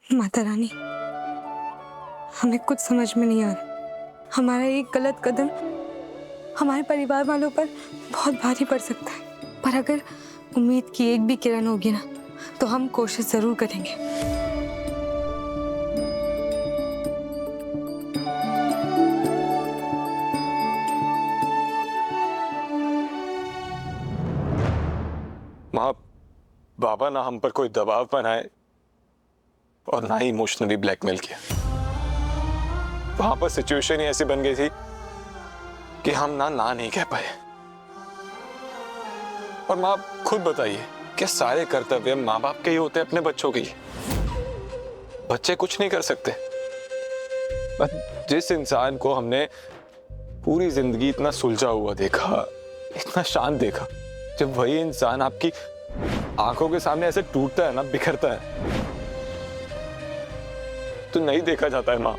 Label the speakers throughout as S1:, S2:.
S1: माता रानी, हमें कुछ समझ में नहीं आ रहा। हमारा एक गलत कदम हमारे परिवार वालों पर बहुत भारी पड़ सकता है, पर अगर उम्मीद की एक भी किरण होगी ना, तो हम कोशिश जरूर करेंगे।
S2: माँ, बाबा ना हम पर कोई दबाव बनाए और ना ही इमोशनली ब्लैकमेल किया। वहां पर सिचुएशन ही ऐसी बन गई थी कि हम ना नहीं कह पाए। और माँ खुद बताइए, क्या सारे कर्तव्य माँ बाप के ही होते हैं अपने बच्चों के लिए? बच्चे कुछ नहीं कर सकते। बस जिस इंसान को हमने पूरी जिंदगी इतना सुलझा हुआ देखा, इतना शांत देखा, जब वही इंसान आपकी आंखों के सामने ऐसे टूटता है ना, बिखरता है, तो नहीं देखा जाता है माँ।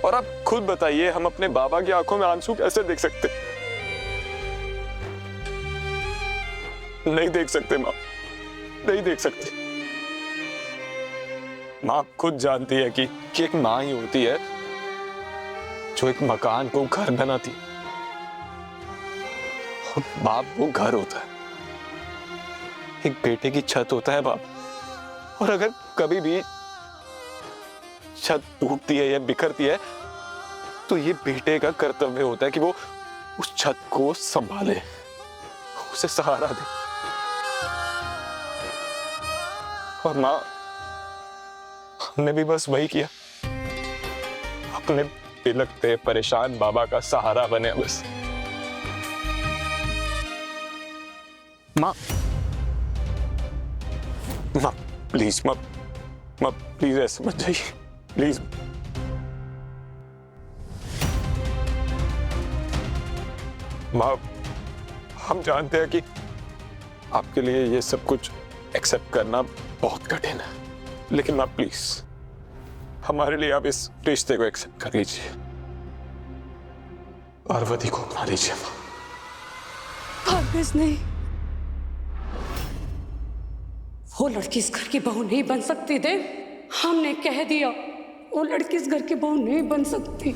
S2: और आप खुद बताइए, हम अपने बाबा की आंखों में आंसू कैसे देख सकते? नहीं देख सकते माँ, नहीं देख सकते। माँ खुद जानती है कि एक माँ ही होती है जो एक मकान को घर बनाती है, और बाप वो घर होता है। एक बेटे की छत होता है बाप। और अगर कभी भी छत टूटती है या बिखरती है, तो ये बेटे का कर्तव्य होता है कि वो उस छत को संभाले, उसे सहारा दे। और माँ, हमने भी बस वही किया, अपने बिलखते परेशान बाबा का सहारा बने बस। माँ, माँ प्लीज, माँ प्लीज ऐसे मत जाइए, प्लीज। माँ, हम जानते हैं कि आपके लिए ये सब कुछ एक्सेप्ट करना बहुत कठिन है, लेकिन माँ प्लीज हमारे लिए आप इस रिश्ते को एक्सेप्ट कर लीजिए, पार्वती को अपना लीजिए माँ।
S3: परवेज नहीं, वो लड़की इस घर की बहू नहीं बन सकती देव। हमने कह दिया, वो लड़की इस घर की बहू नहीं बन सकती।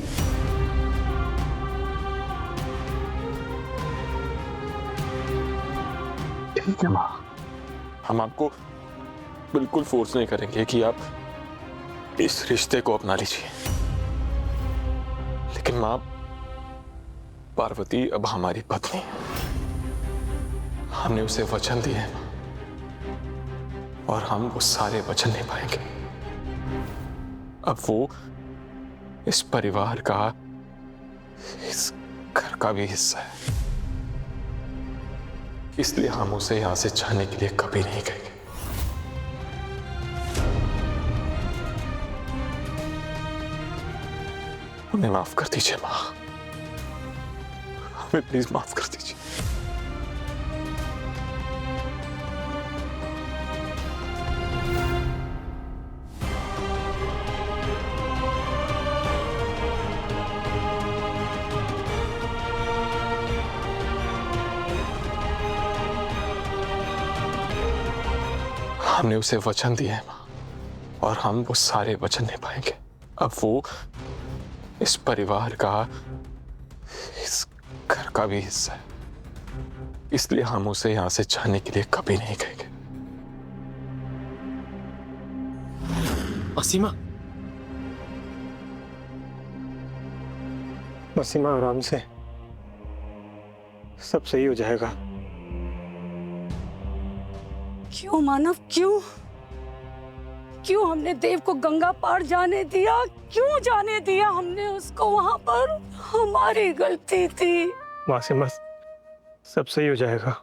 S2: ठीक है माँ, हम आपको बिल्कुल फोर्स नहीं करेंगे कि आप इस रिश्ते को अपना लीजिए, लेकिन माँ, पार्वती अब हमारी पत्नी है। हमने उसे वचन दिए हैं और हम वो सारे वचन निभाएंगे। अब वो इस परिवार का, इस घर का भी हिस्सा है, इसलिए हम उसे यहां से जाने के लिए कभी नहीं कहेंगे। हमें माफ कर दीजिए माँ, हमें प्लीज माफ कर दीजिए। हमने उसे वचन दिए हैं माँ, और हम वो सारे वचन निभाएंगे। अब वो इस परिवार का, इस घर का भी हिस्सा है, इसलिए हम उसे यहां से जाने के लिए कभी नहीं कहेंगे।
S4: असीमा, असीमा आराम से, सब सही हो जाएगा।
S3: क्यों मानव, क्यों क्यों हमने देव को गंगा पार जाने दिया? क्यों जाने दिया हमने उसको वहां पर? हमारी गलती थी।
S4: मासिमा, सब सही हो जाएगा।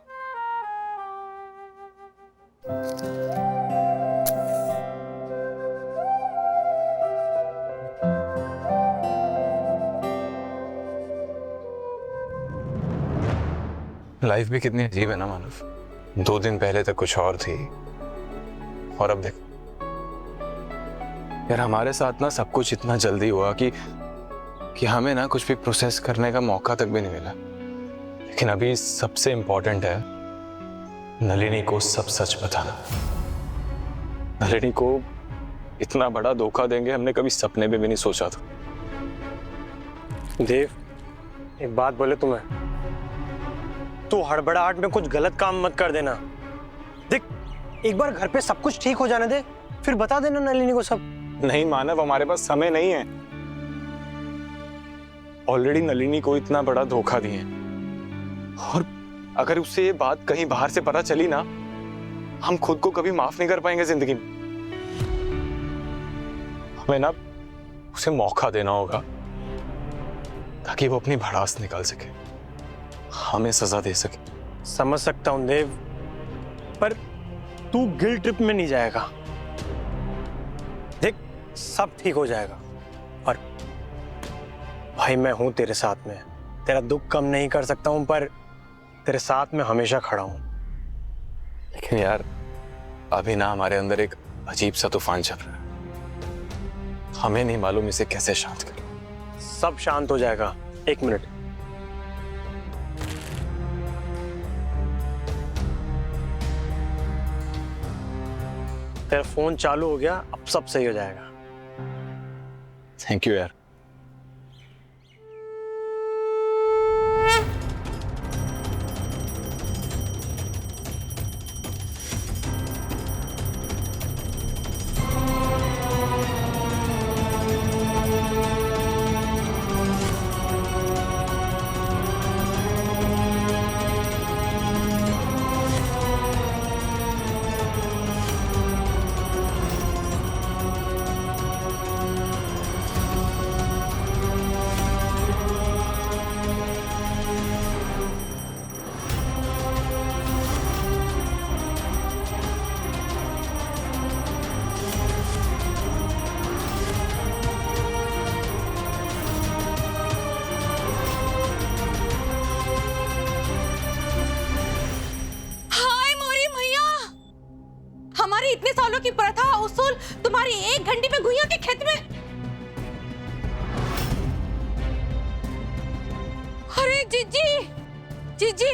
S2: लाइफ भी कितनी अजीब है ना मानव। 2 दिन पहले तक कुछ और थी, और अब देखो यार, हमारे साथ ना सब कुछ इतना जल्दी हुआ कि हमें ना कुछ भी प्रोसेस करने का मौका तक भी नहीं मिला। लेकिन अभी सबसे इंपॉर्टेंट है नलिनी को सब सच बताना। नलिनी को इतना बड़ा धोखा देंगे हमने कभी सपने में भी नहीं सोचा था।
S4: देव, एक बात बोले तुम्हें, तू हड़बड़ाहट में कुछ गलत काम मत कर देना। देख, एक बार घर पे सब कुछ ठीक हो जाने दे, फिर बता देना नलिनी को सब।
S2: नहीं मानव, हमारे पास समय नहीं है। ऑलरेडी नलिनी को इतना बड़ा धोखा दिए, और अगर उससे ये बात कहीं बाहर से पता चली ना, हम खुद को कभी माफ नहीं कर पाएंगे जिंदगी में। हमें ना उसे मौका देना होगा ताकि वो अपनी भड़ास निकाल सके, हमें सजा दे सके।
S4: समझ सकता हूं देव, पर तू गिल्ट ट्रिप में नहीं जाएगा। देख, सब ठीक हो जाएगा, और भाई मैं हूं तेरे साथ में। तेरा दुख कम नहीं कर सकता हूं, पर तेरे साथ में हमेशा खड़ा हूं।
S2: लेकिन यार, अभी ना हमारे अंदर एक अजीब सा तूफान चल रहा है, हमें नहीं मालूम इसे कैसे शांत करें।
S4: सब शांत हो जाएगा, 1 मिनट। तेरा फोन चालू हो गया, अब सब सही हो जाएगा।
S2: थैंक यू यार।
S3: इतने सालों की प्रथा उसूल तुम्हारी 1 घंटे में गुइया के खेत में। अरे जीजी, जीजी,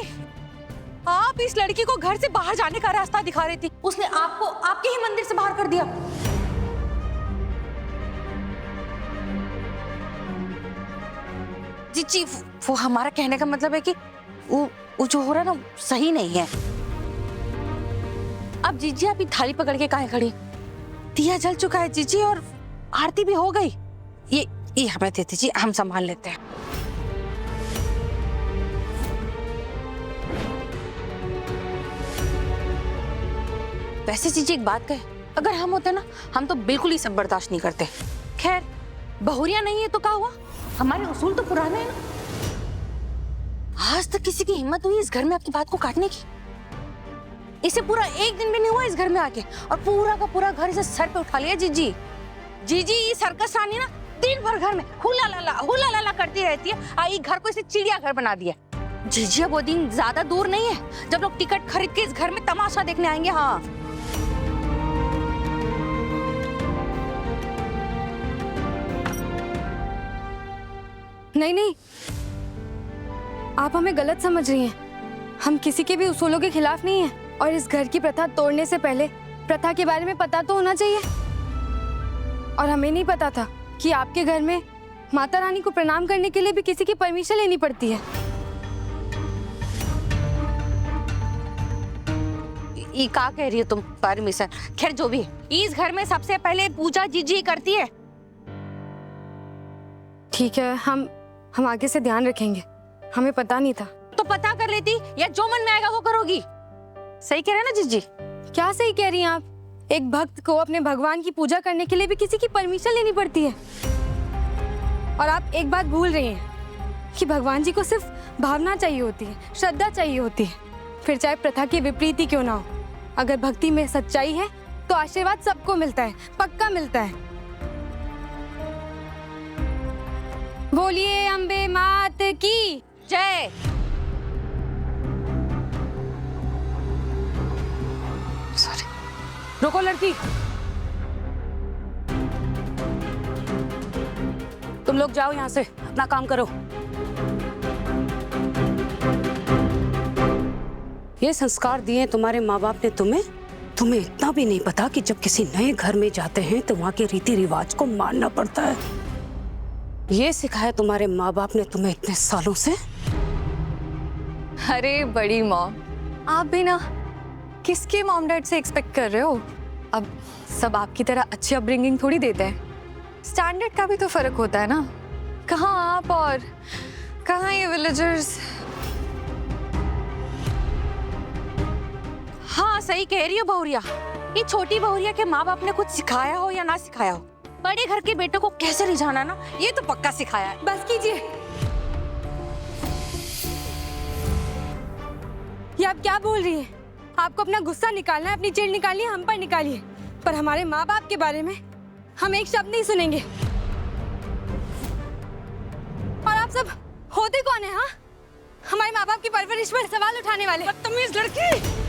S3: आप इस लड़की को घर से बाहर जाने का रास्ता दिखा रही थी, उसने आपको आपके ही मंदिर से बाहर कर दिया। जीजी, वो हमारा कहने का मतलब है कि वो जो हो रहा है ना, सही नहीं है। अब जीजी आप थाली पकड़ के काहे खड़ी? दिया जल चुका है जीजी, और आरती भी हो गई। ये हमें दे दीजिए, हम संभाल लेते हैं। वैसे जीजी एक बात कहे, अगर हम होते ना, हम तो बिल्कुल ही सब बर्दाश्त नहीं करते। खैर, बहुरिया नहीं है तो क्या हुआ, हमारे उसूल तो पुराने हैं ना। आज तक किसी की हिम्मत हुई इस घर में आपकी बात को काटने की? इसे पूरा 1 दिन भी नहीं हुआ इस घर में आके, और पूरा का पूरा घर इसे सर पे उठा लिया। जीजी, जीजी, ये सर्कस रानी ना दिन भर घर में हुला लाला करती रहती है। आई घर को इसे चिड़ियाघर बना दिया। जीजी, अब वो दिन ज्यादा दूर नहीं है जब लोग टिकट खरीद के इस घर में तमाशा देखने आएंगे। हाँ,
S1: नहीं, आप हमें गलत समझ रही हैं। हम किसी के भी उसूलों के खिलाफ नहीं हैं, और इस घर की प्रथा तोड़ने से पहले प्रथा के बारे में पता तो होना चाहिए। और हमें नहीं पता था कि आपके घर में माता रानी को प्रणाम करने के लिए भी किसी की परमिशन लेनी पड़ती है।
S3: ये क्या कह रही हो तुम? परमिशन? खैर जो भी है, इस घर में सबसे पहले पूजा जीजी करती है।
S1: ठीक है, हम आगे से ध्यान रखेंगे। हमें पता नहीं था।
S3: तो पता कर लेती, या जो मन में आएगा वो करोगी। सही कह रहे हैं ना जीजी?
S1: क्या सही कह रही हैं आप? एक भक्त को अपने भगवान की पूजा करने के लिए भी किसी की परमिशन लेनी पड़ती है। और आप एक बात भूल रही हैं कि भगवान जी को सिर्फ भावना चाहिए होती है, श्रद्धा चाहिए होती है, फिर चाहे प्रथा की विपरीत ही क्यों ना हो। अगर भक्ति में सच्चाई है तो आशीर्वाद सबको मिलता है, पक्का मिलता है। बोलिए अम्बे मात की
S3: जय। सॉरी, रुको लड़की, तुम लोग जाओ यहाँ से, अपना काम करो। ये संस्कार दिए तुम्हारे माँ बाप ने तुम्हें, तुम्हें इतना भी नहीं पता कि जब किसी नए घर में जाते हैं तो वहाँ के रीति रिवाज को मानना पड़ता है। ये सिखाया तुम्हारे माँ बाप ने तुम्हें इतने सालों से?
S1: अरे बड़ी मॉम, आप भी ना किसके मॉम डैड से एक्सपेक्ट कर रहे हो? अब सब आपकी तरह अच्छी अपब्रिंगिंग थोड़ी देते हैं। स्टैंडर्ड का भी तो फर्क होता है ना। कहाँ आप और कहाँ ये विलेजर्स।
S3: हाँ सही कह रही हो बहुरिया। ये छोटी बहुरिया के माँ बाप ने कुछ सिखाया हो या ना सिखाया हो, बड़े घर के बेटे को कैसे रिझाना ना, ये तो पक्का सिखाया है।
S1: बस कीजिए। ये आप क्या बोल रही हैं? आपको अपना गुस्सा निकालना है, अपनी चिढ़ निकालनी है, हम पर निकालिए, पर हमारे माँ बाप के बारे में हम एक शब्द नहीं सुनेंगे। और आप सब होते कौन है? हाँ, हमारे माँ बाप की परवरिश पर सवाल उठाने वाले बदतमीज लड़की।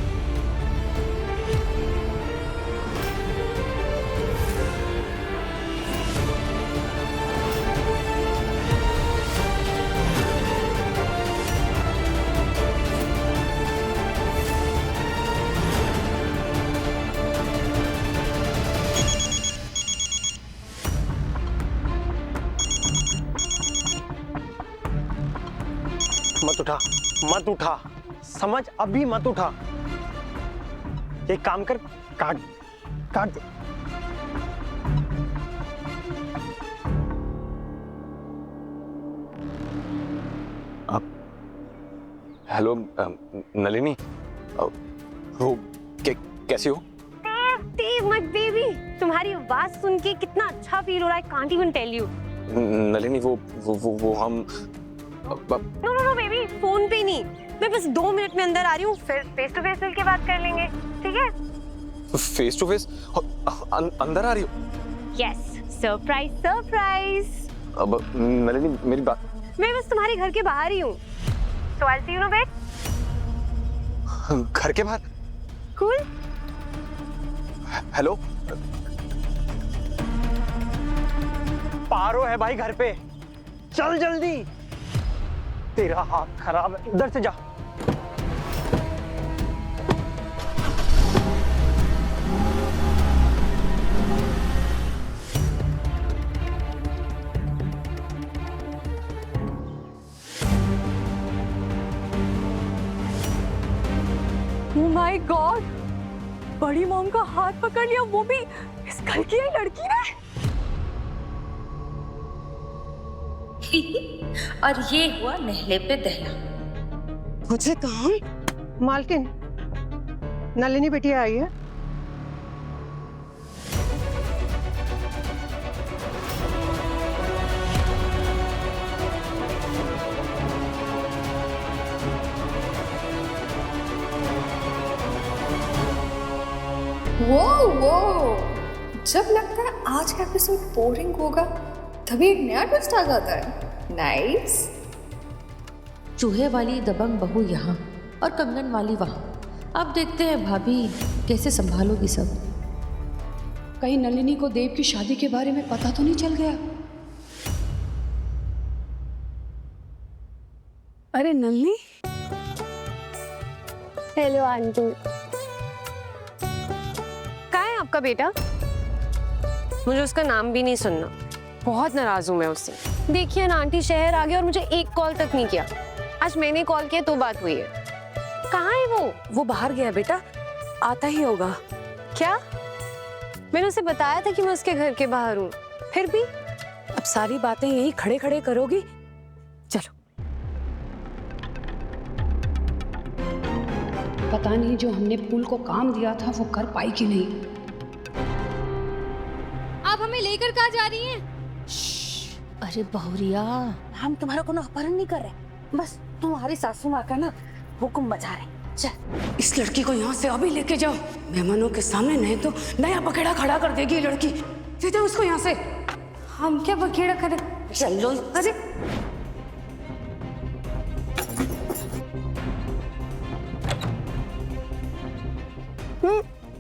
S4: मत उठा, मत उठा, समझ, अभी मत उठा। एक काम कर, काट काट दे।
S2: हेलो नलिनी, वो कैसी हो?
S5: देव मत बेबी, तुम्हारी आवाज सुन के कितना अच्छा फील हो रहा है, can't even tell you.
S2: Nalini वो हम
S5: नो बेबी, फोन पे नहीं, मैं बस 2 मिनट में अंदर आ रही हूँ, फिर फेस टू फेस मिलके बात कर लेंगे, ठीक है?
S2: फेस टू फेस अंदर आ रही हो?
S5: Yes, surprise surprise.
S2: अब नलिनी मेरी बात,
S5: मैं बस तुम्हारे घर के बाहर ही हूँ, so I'll see you in a bit।
S2: घर के बाहर?
S5: कूल।
S2: हेलो,
S4: पारो है भाई घर पे, चल जल्दी। तेरा हाथ खराब है, इधर से जा।
S1: Oh my God! बड़ी मॉम का हाथ पकड़ लिया, वो भी इस घर की लड़की ने।
S3: और ये हुआ नहले पे दहला।
S6: मुझे कहा मालकिन, नलिनी बिटिया आई है।
S7: वो जब लगता है आज का एपिसोड बोरिंग होगा तभी एक नया ट्विस्ट आ जाता है। नाइस।
S3: चूहे वाली दबंग बहू यहाँ और कंगन वाली वहाँ। अब देखते हैं भाभी कैसे संभालोगी सब।
S8: कहीं नलिनी को देव की शादी के बारे में पता तो नहीं चल गया?
S1: अरे नलिनी,
S5: हेलो आंटी। कहाँ है आपका बेटा? मुझे उसका नाम भी नहीं सुनना, बहुत नाराज हूँ मैं उससे। देखिए ना आंटी, शहर आ गया और मुझे एक कॉल तक नहीं किया। आज मैंने कॉल किया तो बात हुई है। कहाँ है वो?
S1: वो बाहर गया बेटा, आता ही होगा।
S5: क्या? मैंने उसे बताया था कि मैं उसके घर के बाहर हूँ, फिर भी।
S1: अब सारी बातें यही खड़े खड़े करोगी? चलो।
S8: पता नहीं जो हमने पुल को काम दिया था वो कर पाई कि नहीं।
S1: आप हमें लेकर कहाँ जा रही हैं?
S3: अरे बहुरिया, हम तुम्हारा कोनो अपहरण नहीं कर रहे, बस तुम्हारी सासू माँ का ना हुक्म बजा रहे। चल,
S8: इस लड़की को यहाँ से अभी लेके जाओ, मेहमानों के सामने, नहीं तो नया बखेड़ा खड़ा कर देगी ये लड़की। सीधे उसको यहाँ से।
S1: हम क्या बखेड़ा करें?
S3: चलो।
S1: अरे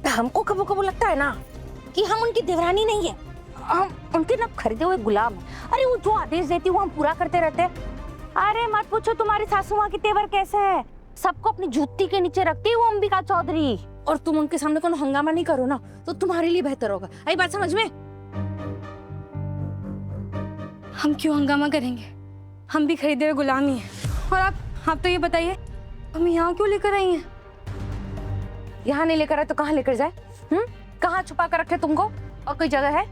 S3: हमको कबो कबो लगता है ना कि हम उनकी देवरानी नहीं है, हम उनके ना खरीदे हुए गुलाम हैं। अरे वो जो आदेश देती है वो हम पूरा करते रहते हैं। अरे मत पूछो तुम्हारी सासू माँ की तेवर कैसे है, सबको अपनी जूती के नीचे रखती है वो अंबिका चौधरी। और तुम उनके सामने कोनो हंगामा नहीं करो ना तो तुम्हारे लिए बेहतर होगा। आई बात समझ में?
S1: हम क्यों हंगामा करेंगे? हम भी खरीदे हुए गुलाम ही हैं। और आप तो ये बताइए, हम यहाँ क्यों लेकर आई हैं?
S3: यहाँ नहीं लेकर आए तो कहाँ लेकर जाए? कहाँ छुपा कर रखे तुमको? और कोई जगह है?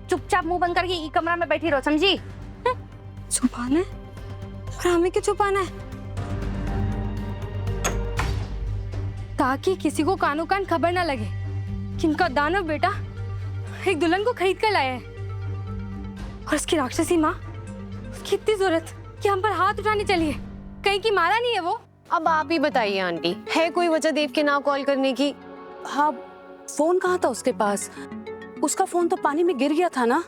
S3: चुपचाप मुंह बंद करके ई कमरा में बैठी रहो, समझी?
S1: छुपाना है? और हमें क्यों छुपाना है? ताकि किसी को कानो कान खबर ना लगे कि इनका दानव बेटा एक दुल्हन को खरीद कर लाया है। और उसकी राक्षसी माँ, उसकी इतनी जरूरत कि हम पर हाथ उठाने चली है। कहीं की मारा नहीं है वो?
S5: अब आप ही बताइए आंटी, है कोई वजह देव के ना कॉल करने की?
S8: हाँ, फोन कहाँ था उसके पास? उसका फोन तो पानी में गिर गया था ना।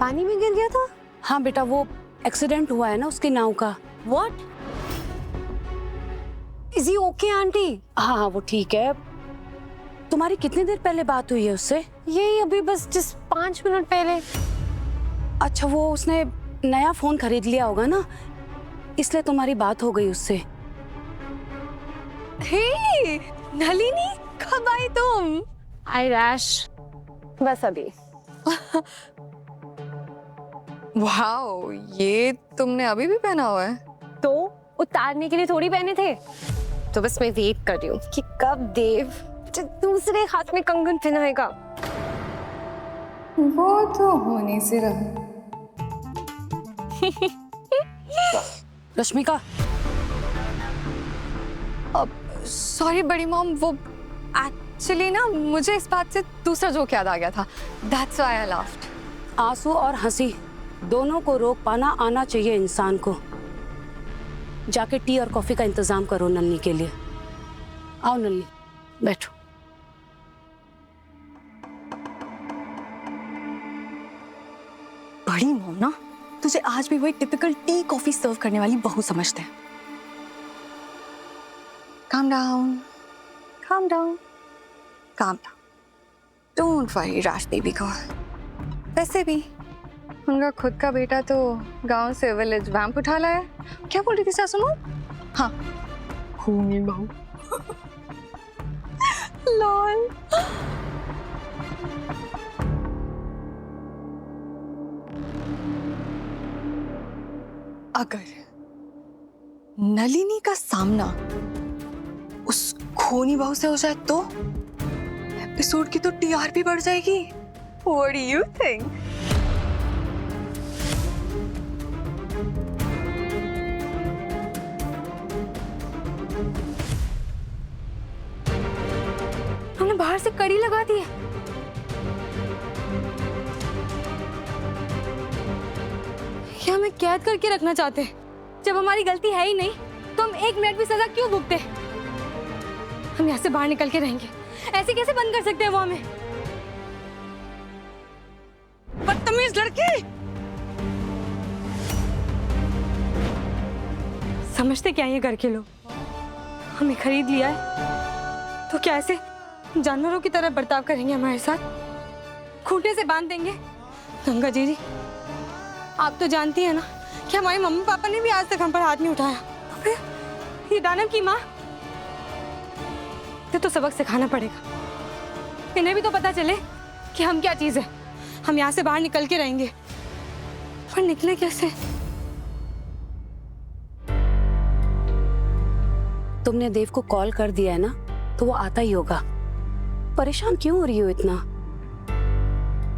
S5: पानी में गिर गया था?
S8: हाँ बेटा, वो एक्सीडेंट हुआ है ना उसकी नाव का।
S5: What? Is he okay aunty?
S8: हाँ वो ठीक है। तुम्हारी कितनी देर पहले बात हुई है उससे?
S5: यही अभी बस जिस 5 मिनट पहले।
S8: अच्छा, वो उसने नया फोन खरीद लिया होगा ना, इसलिए तुम्हारी बात हो गई उससे।
S1: हे नलिनी, कब आई तुम?
S5: आई रैश बस अभी।
S7: वाओ, ये तुमने अभी भी पहना हुआ है?
S5: तो उतारने के लिए थोड़ी पहने थे, तो बस मैं वेट कर रही हूँ कि कब देव दूसरे हाथ में कंगन पहनाएगा।
S7: वो तो होने से रहा।
S8: रश्मिका,
S7: सॉरी बड़ी मॉम, वो एक्चुअली ना मुझे इस बात से दूसरा जोक याद आ गया था। That's why I laughed.
S8: आंसू और हंसी दोनों को रोक पाना आना चाहिए इंसान को। जाके टी और कॉफी का इंतजाम करो नन्ही के लिए। आओ नन्ही, बैठो।
S1: बड़ी मॉम ना तुझे आज भी वही टिपिकल टी कॉफी सर्व करने वाली बहू समझते हैं।
S7: Calm down. Calm down. Calm down. Don't worry, Raj baby को। वैसे भी उनका खुद का बेटा तो गांव से विलेज वैम्प उठा लाया। क्या बोल रही थी सासू माँ? हाँ, खूनी बहू। लॉल। अगर नलिनी का सामना उस खूनी बहू से हो जाए तो एपिसोड की तो टीआरपी बढ़ जाएगी। What do you think?
S1: हमने बाहर से कड़ी लगा दी है। क्या हमें कैद करके रखना चाहते हैं? जब हमारी गलती है ही नहीं तो हम 1 मिनट भी सजा क्यों भुगते? हम यहाँ से बाहर निकल के रहेंगे। ऐसे कैसे बंद कर सकते हैं वो हमें? बदतमीज लड़की! समझते क्या ये घर के लोग? हमें खरीद लिया है तो क्या ऐसे जानवरों की तरह बर्ताव करेंगे हमारे साथ? खूंटे से बांध देंगे? गंगा जी, आप तो जानती हैं ना कि हमारे मम्मी पापा ने भी आज तक हम पर हाथ नहीं उठाया। तो फिर ये दानव की माँ, तो सबक सिखाना पड़ेगा। इन्हें भी तो पता चले कि हम क्या चीज है। हम यहाँ से बाहर निकल के रहेंगे, पर निकले कैसे?
S8: तुमने देव को कॉल कर दिया है ना, तो वो आता ही होगा। परेशान क्यों हो रही हो इतना?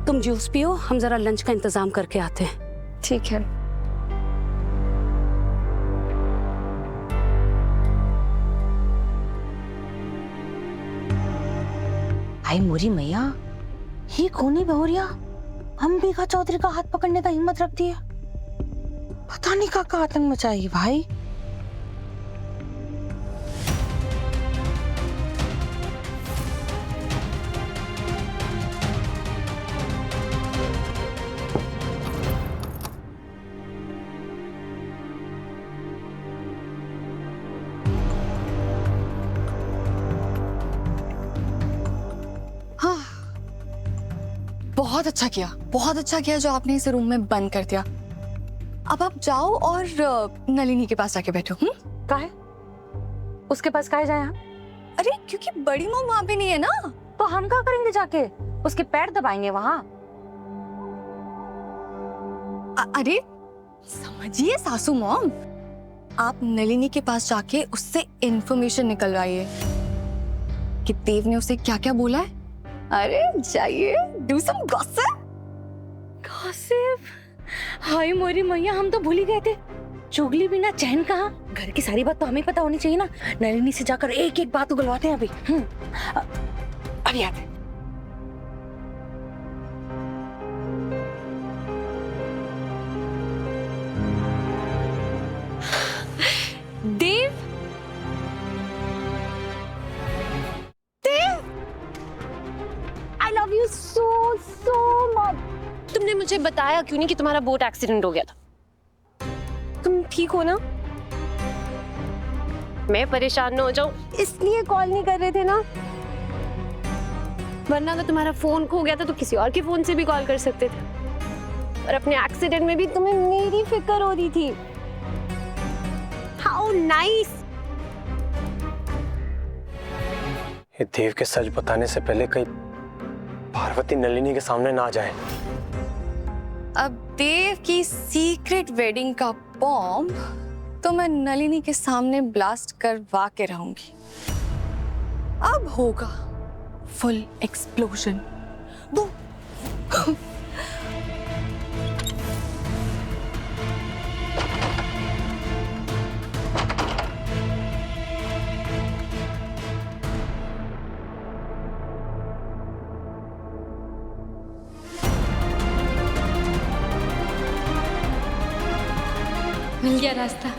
S8: तुम जूस पियो, हम जरा लंच का इंतजाम करके आते हैं।
S7: ठीक है।
S3: भाई मोरी मैया, ये खूनी बहुरिया अंबिका चौधरी का हाथ पकड़ने का हिम्मत रखती है। पता नहीं का आतंक मचाएगी भाई।
S7: बहुत अच्छा किया जो आपने इसे रूम में बंद कर दिया। अब आप जाओ और नलिनी के पास जाके बैठो।
S3: काहे? उसके पास काहे जाए हम?
S7: अरे क्योंकि बड़ी मॉम वहां पे नहीं है ना।
S3: तो हम क्या करेंगे जाके? उसके पैर दबाएंगे वहां?
S7: अरे समझिए सासू मॉम, आप नलिनी के पास जाके उससे इंफॉर्मेशन निकलवाइए कि देव ने उसे क्या क्या बोला है। अरे जाइए, डू सम गॉसिप।
S3: गॉसिप? हाय मोरी मैया, हम तो भूल ही गए थे। चुगली बिना चैन कहाँ? घर की सारी बात तो हमें पता होनी चाहिए ना। नलिनी से जाकर एक एक बात उगलवाते हैं अभी। अभी आते हैं।
S5: Dev, I love you so so much. तुमने मुझे बताया क्यों नहीं कि तुम्हारा बोट एक्सीडेंट हो गया था? तुम ठीक हो ना? मैं परेशान न हो जाऊं इसलिए कॉल नहीं कर रहे थे ना, वरना अगर तुम्हारा फोन खो गया था तो किसी और के फोन से भी कॉल कर सकते थे। और अपने एक्सीडेंट में भी तुम्हें मेरी फिक्र हो रही थी। How nice.
S4: ये देव के सच बताने से पहले कहीं पार्वती नलिनी के सामने ना जाए।
S7: अब देव की सीक्रेट वेडिंग का बॉम्ब तो मैं नलिनी के सामने ब्लास्ट करवा के रहूंगी। अब होगा फुल एक्सप्लोजन।
S1: मिल गया रास्ता।